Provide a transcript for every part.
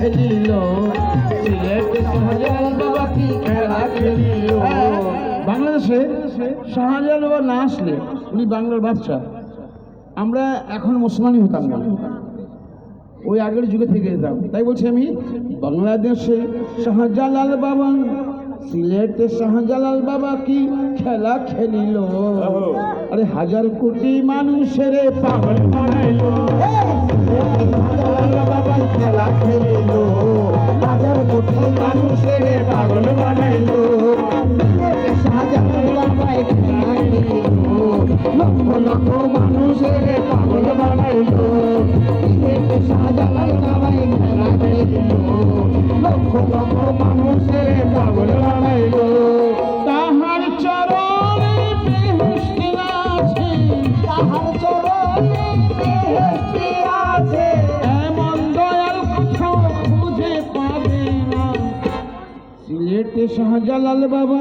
খেলিল, সিলেটে শাহজালাল বাবা কি খেলা খেলিল। বাংলাদেশে শাহজালাল বাবা না আসলে উনি বাংলার বাদশাহ, আমরা এখন মুসলমানই হতাম না, ওই আগের যুগে থেকে যেতাম। তাই বলছি আমি, বাংলাদেশে শাহজালাল বাবা, সিলেটে শাহজালাল বাবা কি খেলা খেলিল, আরে হাজার কোটি মানুষের পাগল বানাইল। শাহজালাল বাবা খেলা খেলিল, হাজার কোটি মানুষের পাগল বানাইল। শাহজালাল বাবা খেলা খেলিল, লক্ষ লক্ষ মানুষের পাগল বানাইল। শাহজালাল বাবা খেলা খেলিল, লক্ষ লক্ষ মানুষের পাগল বানাইল। তাহার চরণে বেহেশত আছে, তাহার চরণে বেহেশত আছে, এমন দয়াল কোথাও খুঁজে পাবে না। সিলেটে শাহজালাল বাবা,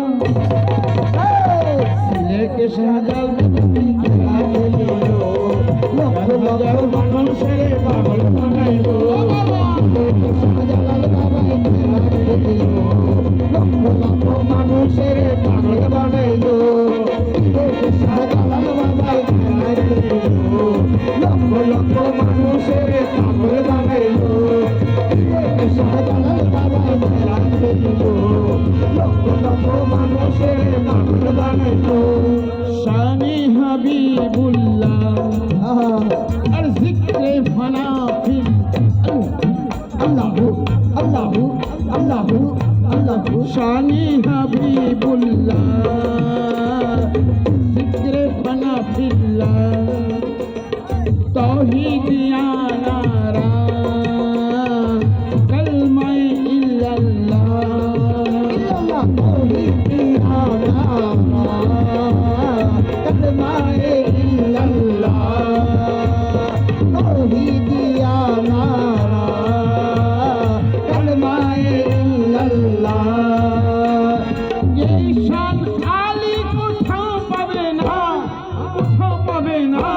সিলেটে শাহজালাল খেলা খেলিল, লক্ষ লক্ষ মানুষের পাগল বানাইল। শাহজালাল বাবা খেলা খেলিল, লক্ষ লক্ষ মানুষের পাগল বানাইল। শাহজালাল বাবা খেলা খেলিল, লক্ষ লক্ষ মানুষের পাগল বানাইল। শাহজালাল বাবা খেলা খেলিল, লক্ষ লক্ষ মানুষের পাগল বানাইল। শানে হাবিবুল্লাহ আর জিক্রে ফানা ফিল আল্লাহু আল্লাহু আল্লাহু আল্লাহু। শানে হাবিবুল্লাহ জিক্রে ফানা ফিল্লাহ, তাওহীদিয়া নারা কালমায়ে ইল্লাল্লাহ, তাওহীদিয়া নারা কালমায়ে ইল্লাল্লাহ, তাওহীদিয়া নারা কালমায়ে ইল্লাল্লাহ। এই শান আলী কোথাও পাবে না, কোথাও পাবে না,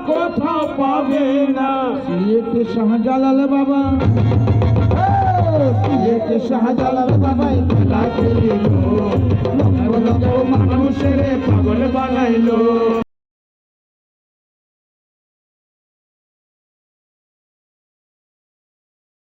কোথাও পাবে না। সিলেটে শাহজালাল বাবা, সিলেটে শাহজালাল বাবাই খেলা খেলিল, লক্ষ লক্ষ মানুষের পাগল বানাইল।